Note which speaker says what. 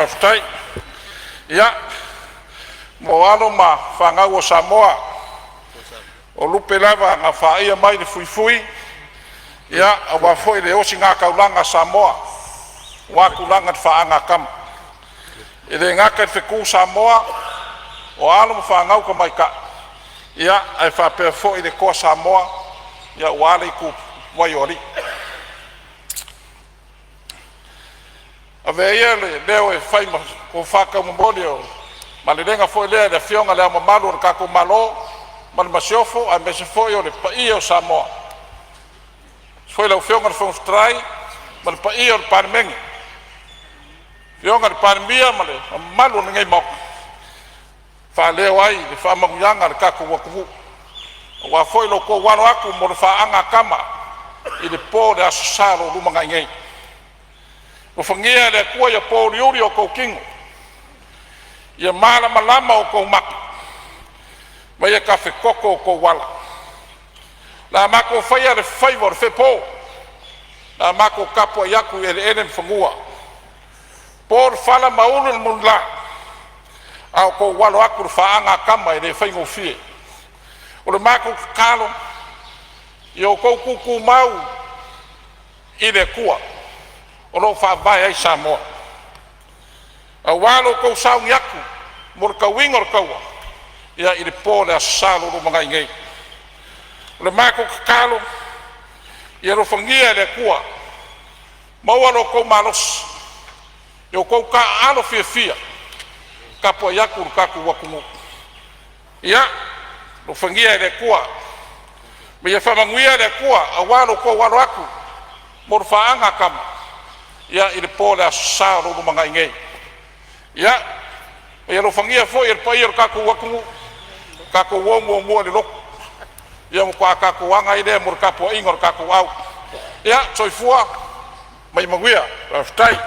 Speaker 1: Aftai ya mo ano ma whangau o Samoa o lupe lava ngā whaia mai ni fui ya a wafoi le osi ngā kaulanga Samoa wā kulanga te whaanga kam i le ngaka te whiku Samoa o ano ma whangau ka mai ka ya ai whapea foi le koa Samoa ya wale ku waiori ave ia le leo e fai ko whaka mboni o ma le renga foi lea le fionga lea mamalu o kako malo ma le masiofo a me se foi o le paia o Samoa foi lau fionga le whaustrai ma le paia o le parmengi fionga le parmia ma le mamalu ni ngai mok wha leo ai le whaamaguyanga le kako wakumu wa foi lo ko wano aku mo le whaanga kama i le po le asosaro lumanga ngai o whangia le kua ia pōri uri o kou kingo. Ia mārama lama o kou maki. Ma ia ka whekoko o kou wala. La mako whaia le whaiva o le whepō. La mako kapua iaku e le ene mwhangua. Pōr whala maulu le munla. Au kou walo aku le whaanga kama e le whaingo fie. O le mako kakalo. I o kou kuku mau i le kua. O lo whaavai ai Samoa. A walo kou saungi aku, mor ka wingor kaua, ia i le pō le asalo lo mga ingei. O le mako kakalo, ia lo whangia le kua, maua lo kou malos, i o kou ka alo fia fia, kapua iaku lo kaku wakumu. Ia, lo whangia le kua, me ia whamanguia le kua, a walo kou walo aku, mor whaanga kama, ia i le pō le asaro lo mga ingei. Ia, ia lo whangia fo i le pai o kako wakumu, kako wongo mua le loko. Ia mo kua kako wanga i le mo kapo ingor kako au. Ia, soifua, mai maguia, raftai.